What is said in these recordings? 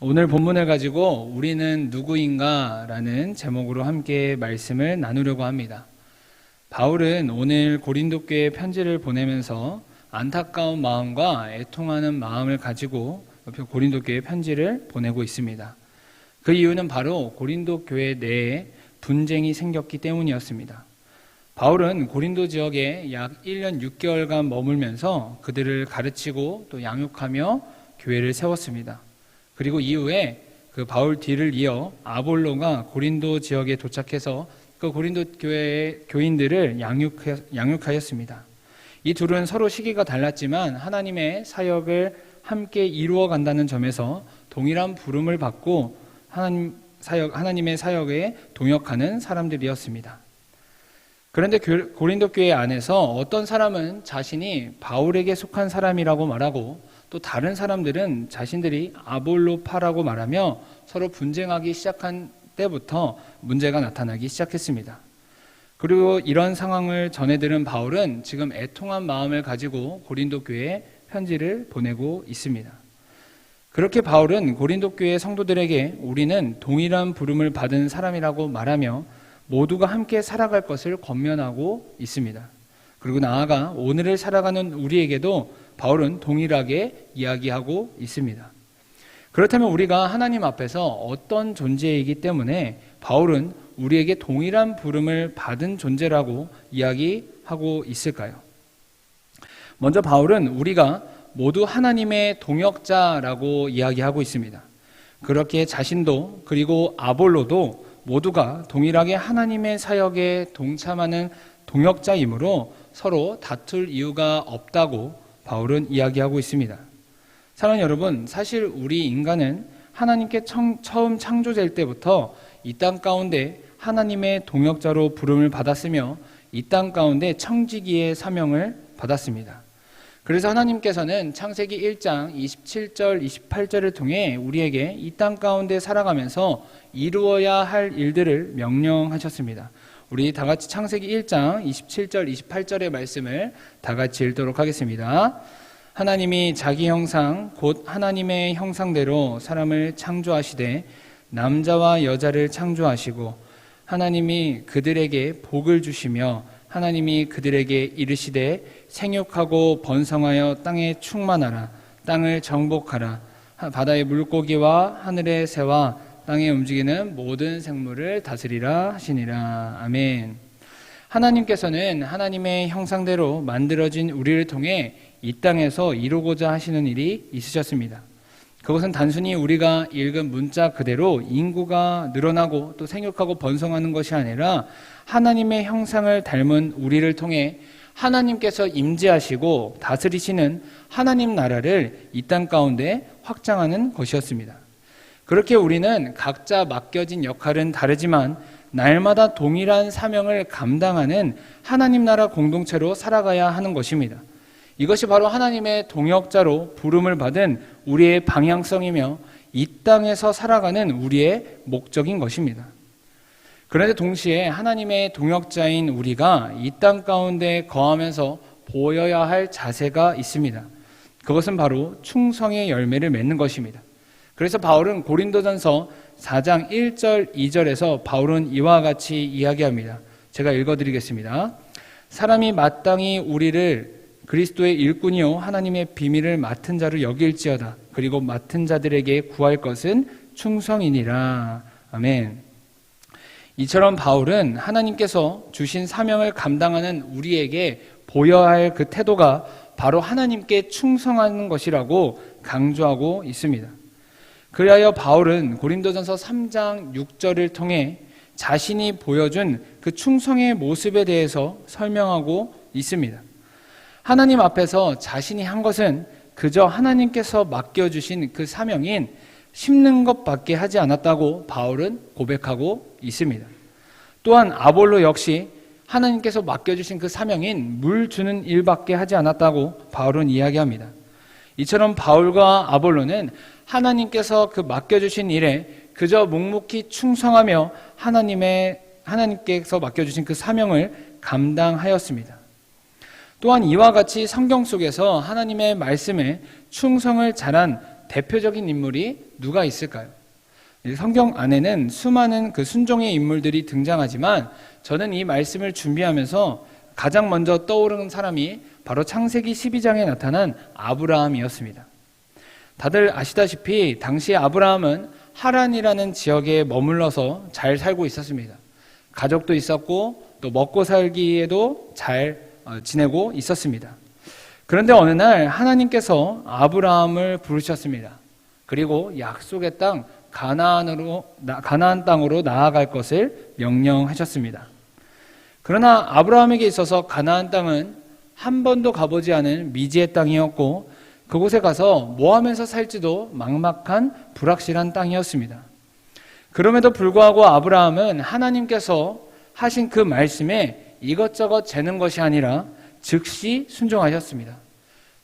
오늘 본문을 가지고 우리는 누구인가 라는 제목으로 함께 말씀을 나누려고 합니다. 바울은 오늘 고린도 교회에 편지를 보내면서 안타까운 마음과 애통하는 마음을 가지고 고린도 교회에 편지를 보내고 있습니다. 그 이유는 바로 고린도 교회 내에 분쟁이 생겼기 때문이었습니다. 바울은 고린도 지역에 약 1년 6개월간 머물면서 그들을 가르치고 또 양육하며 교회를 세웠습니다. 그리고 이후에 그 바울 뒤를 이어 아볼로가 고린도 지역에 도착해서 그 고린도 교회의 교인들을 양육하였습니다. 이 둘은 서로 시기가 달랐지만 하나님의 사역을 함께 이루어 간다는 점에서 동일한 부름을 받고 하나님의 사역에 동역하는 사람들이었습니다. 그런데 고린도 교회 안에서 어떤 사람은 자신이 바울에게 속한 사람이라고 말하고 또 다른 사람들은 자신들이 아볼로파라고 말하며 서로 분쟁하기 시작한 때부터 문제가 나타나기 시작했습니다. 그리고 이런 상황을 전해 들은 바울은 지금 애통한 마음을 가지고 고린도 교회에 편지를 보내고 있습니다. 그렇게 바울은 고린도 교회 성도들에게 우리는 동일한 부름을 받은 사람이라고 말하며 모두가 함께 살아갈 것을 권면하고 있습니다. 그리고 나아가 오늘을 살아가는 우리에게도 바울은 동일하게 이야기하고 있습니다. 그렇다면 우리가 하나님 앞에서 어떤 존재이기 때문에 바울은 우리에게 동일한 부름을 받은 존재라고 이야기하고 있을까요? 먼저 바울은 우리가 모두 하나님의 동역자라고 이야기하고 있습니다. 그렇게 자신도 그리고 아볼로도 모두가 동일하게 하나님의 사역에 동참하는 동역자이므로 서로 다툴 이유가 없다고 바울은 이야기하고 있습니다. 사랑하는 여러분, 사실 우리 인간은 하나님께 처음 창조될 때부터 이 땅 가운데 하나님의 동역자로 부름을 받았으며 이 땅 가운데 청지기의 사명을 받았습니다. 그래서 하나님께서는 창세기 1장 27절, 28절을 통해 우리에게 이 땅 가운데 살아가면서 이루어야 할 일들을 명령하셨습니다. 우리 다 같이 창세기 1장 27절, 28절의 말씀을 다 같이 읽도록 하겠습니다. 하나님이 자기 형상 곧 하나님의 형상대로 사람을 창조하시되 남자와 여자를 창조하시고 하나님이 그들에게 복을 주시며 하나님이 그들에게 이르시되 생육하고 번성하여 땅에 충만하라 땅을 정복하라 바다의 물고기와 하늘의 새와 땅에 움직이는 모든 생물을 다스리라 하시니라. 아멘. 하나님께서는 하나님의 형상대로 만들어진 우리를 통해 이 땅에서 이루고자 하시는 일이 있으셨습니다. 그것은 단순히 우리가 읽은 문자 그대로 인구가 늘어나고 또 생육하고 번성하는 것이 아니라 하나님의 형상을 닮은 우리를 통해 하나님께서 임재하시고 다스리시는 하나님 나라를 이 땅 가운데 확장하는 것이었습니다. 그렇게 우리는 각자 맡겨진 역할은 다르지만 날마다 동일한 사명을 감당하는 하나님 나라 공동체로 살아가야 하는 것입니다. 이것이 바로 하나님의 동역자로 부름을 받은 우리의 방향성이며 이 땅에서 살아가는 우리의 목적인 것입니다. 그런데 동시에 하나님의 동역자인 우리가 이 땅 가운데 거하면서 보여야 할 자세가 있습니다. 그것은 바로 충성의 열매를 맺는 것입니다. 그래서 바울은 고린도전서 4장 1절 2절에서 바울은 이와 같이 이야기합니다. 제가 읽어드리겠습니다. 사람이 마땅히 우리를 그리스도의 일꾼이요 하나님의 비밀을 맡은 자로 여길지어다. 그리고 맡은 자들에게 구할 것은 충성이니라. 아멘. 이처럼 바울은 하나님께서 주신 사명을 감당하는 우리에게 보여야 할 그 태도가 바로 하나님께 충성하는 것이라고 강조하고 있습니다. 그리하여 바울은 고린도전서 3장 6절을 통해 자신이 보여준 그 충성의 모습에 대해서 설명하고 있습니다. 하나님 앞에서 자신이 한 것은 그저 하나님께서 맡겨주신 그 사명인 심는 것밖에 하지 않았다고 바울은 고백하고 있습니다. 또한 아볼로 역시 하나님께서 맡겨주신 그 사명인 물 주는 일밖에 하지 않았다고 바울은 이야기합니다. 이처럼 바울과 아볼로는 하나님께서 그 맡겨주신 일에 그저 묵묵히 충성하며 하나님께서 맡겨주신 그 사명을 감당하였습니다. 또한 이와 같이 성경 속에서 하나님의 말씀에 충성을 잘한 대표적인 인물이 누가 있을까요? 성경 안에는 수많은 그 순종의 인물들이 등장하지만 저는 이 말씀을 준비하면서 가장 먼저 떠오르는 사람이 바로 창세기 12장에 나타난 아브라함이었습니다. 다들 아시다시피 당시 아브라함은 하란이라는 지역에 머물러서 잘 살고 있었습니다. 가족도 있었고 또 먹고 살기에도 잘 지내고 있었습니다. 그런데 어느 날 하나님께서 아브라함을 부르셨습니다. 그리고 약속의 땅 가나안 땅으로 나아갈 것을 명령하셨습니다. 그러나 아브라함에게 있어서 가나안 땅은 한 번도 가보지 않은 미지의 땅이었고 그곳에 가서 뭐 하면서 살지도 막막한 불확실한 땅이었습니다. 그럼에도 불구하고 아브라함은 하나님께서 하신 그 말씀에 이것저것 재는 것이 아니라 즉시 순종하셨습니다.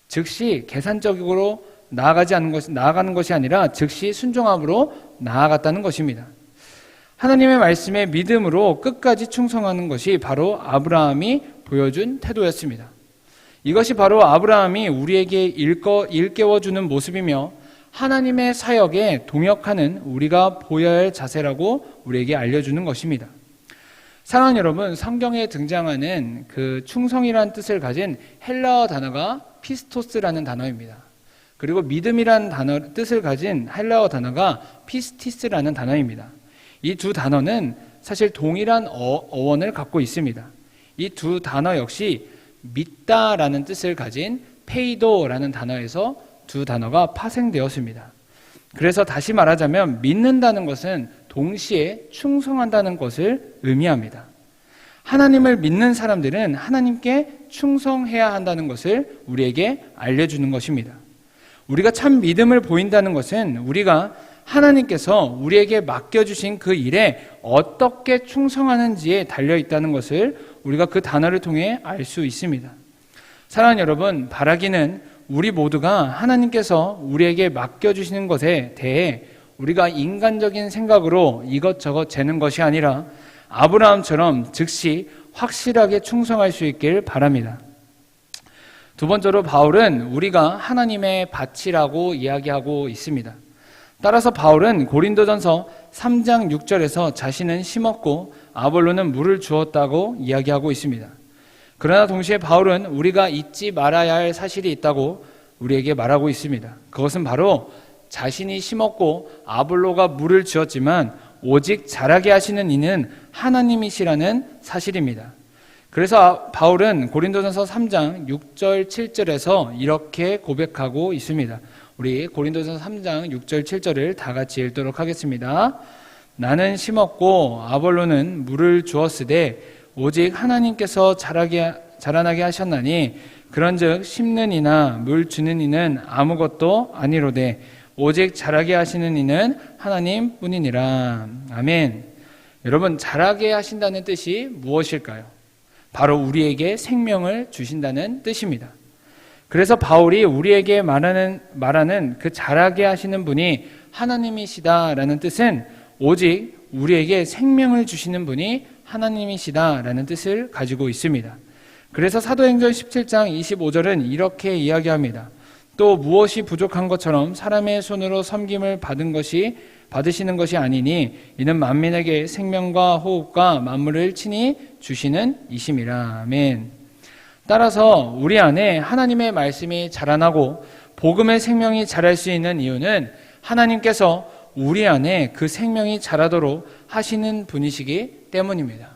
즉시 계산적으로 나아가는 것이 아니라 즉시 순종함으로 나아갔다는 것입니다. 하나님의 말씀에 믿음으로 끝까지 충성하는 것이 바로 아브라함이 보여준 태도였습니다. 이것이 바로 아브라함이 우리에게 일깨워주는 모습이며 하나님의 사역에 동역하는 우리가 보여야 할 자세라고 우리에게 알려주는 것입니다. 사랑하는 여러분, 성경에 등장하는 그 충성이라는 뜻을 가진 헬라어 단어가 피스토스라는 단어입니다. 그리고 믿음이라는 뜻을 가진 헬라어 단어가 피스티스라는 단어입니다. 이 두 단어는 사실 동일한 어원을 갖고 있습니다. 이 두 단어 역시 믿다라는 뜻을 가진 페이도라는 단어에서 두 단어가 파생되었습니다. 그래서 다시 말하자면 믿는다는 것은 동시에 충성한다는 것을 의미합니다. 하나님을 믿는 사람들은 하나님께 충성해야 한다는 것을 우리에게 알려주는 것입니다. 우리가 참 믿음을 보인다는 것은 우리가 하나님께서 우리에게 맡겨주신 그 일에 어떻게 충성하는지에 달려있다는 것을 우리가 그 단어를 통해 알 수 있습니다. 사랑하는 여러분, 바라기는 우리 모두가 하나님께서 우리에게 맡겨주시는 것에 대해 우리가 인간적인 생각으로 이것저것 재는 것이 아니라 아브라함처럼 즉시 확실하게 충성할 수 있길 바랍니다. 두 번째로 바울은 우리가 하나님의 밭이라고 이야기하고 있습니다. 따라서 바울은 고린도전서 3장 6절에서 자신은 심었고 아볼로는 물을 주었다고 이야기하고 있습니다. 그러나 동시에 바울은 우리가 잊지 말아야 할 사실이 있다고 우리에게 말하고 있습니다. 그것은 바로 자신이 심었고 아볼로가 물을 주었지만 오직 자라게 하시는 이는 하나님이시라는 사실입니다. 그래서 바울은 고린도전서 3장 6절 7절에서 이렇게 고백하고 있습니다. 우리 고린도전서 3장 6절 7절을 다 같이 읽도록 하겠습니다. 나는 심었고 아볼로는 물을 주었으되 오직 하나님께서 자라나게 하셨나니 그런즉 심는 이나 물 주는 이는 아무것도 아니로되 오직 자라게 하시는 이는 하나님뿐이니라. 아멘. 여러분, 자라게 하신다는 뜻이 무엇일까요? 바로 우리에게 생명을 주신다는 뜻입니다. 그래서 바울이 우리에게 말하는 그 자라게 하시는 분이 하나님이시다라는 뜻은 오직 우리에게 생명을 주시는 분이 하나님이시다라는 뜻을 가지고 있습니다. 그래서 사도행전 17장 25절은 이렇게 이야기합니다. 또 무엇이 부족한 것처럼 사람의 손으로 섬김을 받으시는 것이 아니니 이는 만민에게 생명과 호흡과 만물을 친히 주시는 이심이라. 아멘. 따라서 우리 안에 하나님의 말씀이 자라나고 복음의 생명이 자랄 수 있는 이유는 하나님께서 우리 안에 그 생명이 자라도록 하시는 분이시기 때문입니다.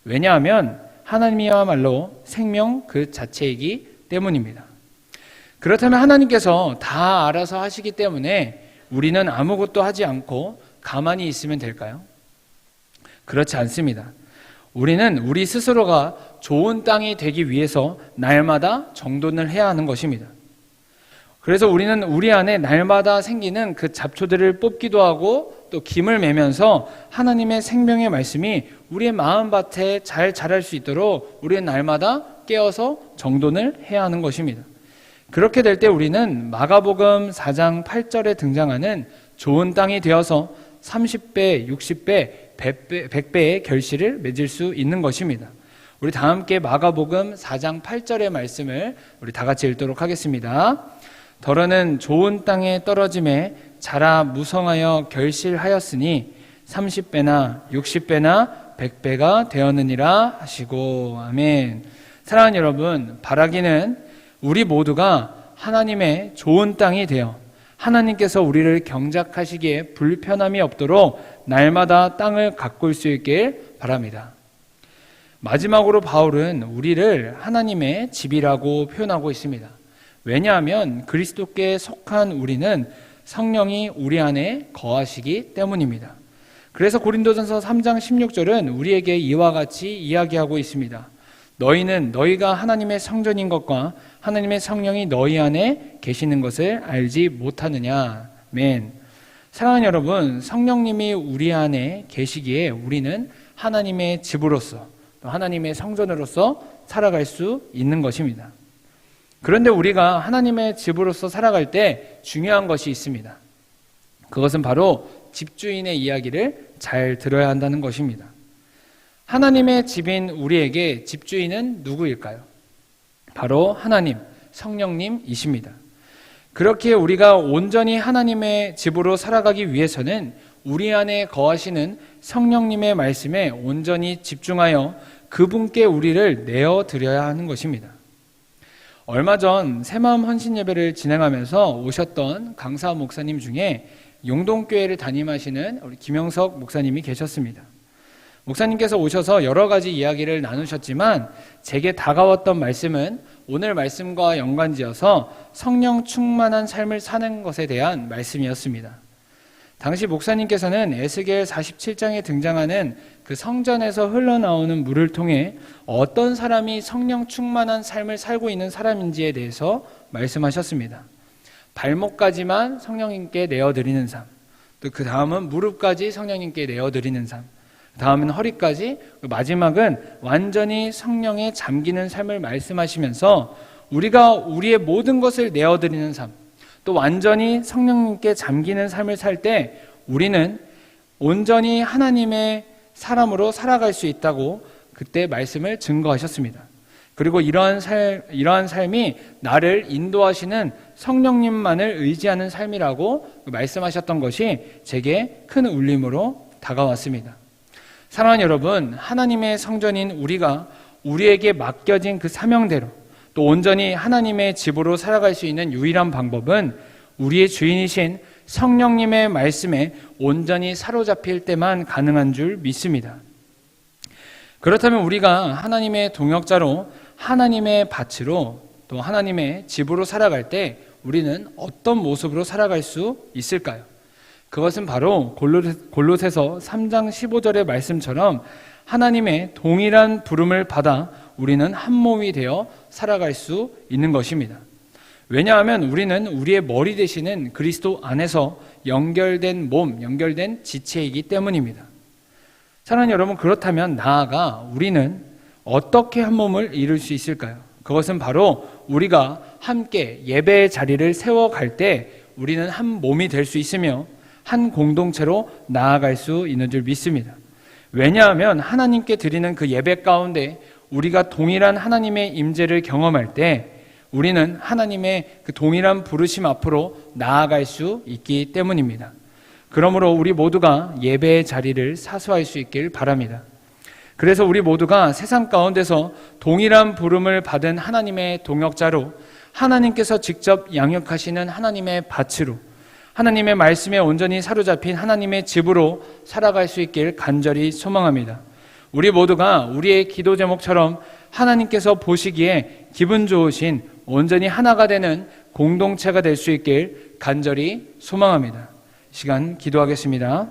왜냐하면 하나님이야말로 생명 그 자체이기 때문입니다. 그렇다면 하나님께서 다 알아서 하시기 때문에 우리는 아무것도 하지 않고 가만히 있으면 될까요? 그렇지 않습니다. 우리는 우리 스스로가 좋은 땅이 되기 위해서 날마다 정돈을 해야 하는 것입니다. 그래서 우리는 우리 안에 날마다 생기는 그 잡초들을 뽑기도 하고 또 김을 매면서 하나님의 생명의 말씀이 우리의 마음밭에 잘 자랄 수 있도록 우리는 날마다 깨어서 정돈을 해야 하는 것입니다. 그렇게 될 때 우리는 마가복음 4장 8절에 등장하는 좋은 땅이 되어서 30배, 60배, 100배의 결실을 맺을 수 있는 것입니다. 우리 다 함께 마가복음 4장 8절의 말씀을 우리 다 같이 읽도록 하겠습니다. 더러는 좋은 땅에 떨어짐에 자라 무성하여 결실하였으니 30배나 60배나 100배가 되었느니라 하시고. 아멘. 사랑하는 여러분, 바라기는 우리 모두가 하나님의 좋은 땅이 되어 하나님께서 우리를 경작하시기에 불편함이 없도록 날마다 땅을 가꿀 수 있길 바랍니다. 마지막으로 바울은 우리를 하나님의 집이라고 표현하고 있습니다. 왜냐하면 그리스도께 속한 우리는 성령이 우리 안에 거하시기 때문입니다. 그래서 고린도전서 3장 16절은 우리에게 이와 같이 이야기하고 있습니다. 너희는 너희가 하나님의 성전인 것과 하나님의 성령이 너희 안에 계시는 것을 알지 못하느냐. 아멘. 사랑하는 여러분, 성령님이 우리 안에 계시기에 우리는 하나님의 집으로서 또 하나님의 성전으로서 살아갈 수 있는 것입니다. 그런데 우리가 하나님의 집으로서 살아갈 때 중요한 것이 있습니다. 그것은 바로 집주인의 이야기를 잘 들어야 한다는 것입니다. 하나님의 집인 우리에게 집주인은 누구일까요? 바로 하나님, 성령님이십니다. 그렇게 우리가 온전히 하나님의 집으로 살아가기 위해서는 우리 안에 거하시는 성령님의 말씀에 온전히 집중하여 그분께 우리를 내어드려야 하는 것입니다. 얼마 전 새마음 헌신 예배를 진행하면서 오셨던 강사 목사님 중에 용동교회를 담임하시는 우리 김영석 목사님이 계셨습니다. 목사님께서 오셔서 여러 가지 이야기를 나누셨지만 제게 다가왔던 말씀은 오늘 말씀과 연관지어서 성령 충만한 삶을 사는 것에 대한 말씀이었습니다. 당시 목사님께서는 에스겔 47장에 등장하는 그 성전에서 흘러나오는 물을 통해 어떤 사람이 성령 충만한 삶을 살고 있는 사람인지에 대해서 말씀하셨습니다. 발목까지만 성령님께 내어드리는 삶, 또 그 다음은 무릎까지 성령님께 내어드리는 삶, 다음은 허리까지, 마지막은 완전히 성령에 잠기는 삶을 말씀하시면서 우리가 우리의 모든 것을 내어드리는 삶, 또 완전히 성령님께 잠기는 삶을 살 때 우리는 온전히 하나님의 사람으로 살아갈 수 있다고 그때 말씀을 증거하셨습니다. 그리고 이러한 삶이 나를 인도하시는 성령님만을 의지하는 삶이라고 말씀하셨던 것이 제게 큰 울림으로 다가왔습니다. 사랑하는 여러분, 하나님의 성전인 우리가 우리에게 맡겨진 그 사명대로 또 온전히 하나님의 집으로 살아갈 수 있는 유일한 방법은 우리의 주인이신 성령님의 말씀에 온전히 사로잡힐 때만 가능한 줄 믿습니다. 그렇다면 우리가 하나님의 동역자로 하나님의 밭으로 또 하나님의 집으로 살아갈 때 우리는 어떤 모습으로 살아갈 수 있을까요? 그것은 바로 골로새서 3장 15절의 말씀처럼 하나님의 동일한 부름을 받아 우리는 한 몸이 되어 살아갈 수 있는 것입니다. 왜냐하면 우리는 우리의 머리 되시는 그리스도 안에서 연결된 몸, 연결된 지체이기 때문입니다. 사랑하는 여러분, 그렇다면 나아가 우리는 어떻게 한 몸을 이룰 수 있을까요? 그것은 바로 우리가 함께 예배의 자리를 세워갈 때 우리는 한 몸이 될 수 있으며 한 공동체로 나아갈 수 있는 줄 믿습니다. 왜냐하면 하나님께 드리는 그 예배 가운데 우리가 동일한 하나님의 임재를 경험할 때 우리는 하나님의 그 동일한 부르심 앞으로 나아갈 수 있기 때문입니다. 그러므로 우리 모두가 예배의 자리를 사수할 수 있길 바랍니다. 그래서 우리 모두가 세상 가운데서 동일한 부름을 받은 하나님의 동역자로 하나님께서 직접 양육하시는 하나님의 밭으로 하나님의 말씀에 온전히 사로잡힌 하나님의 집으로 살아갈 수 있길 간절히 소망합니다. 우리 모두가 우리의 기도 제목처럼 하나님께서 보시기에 기분 좋으신 온전히 하나가 되는 공동체가 될 수 있길 간절히 소망합니다. 시간 기도하겠습니다.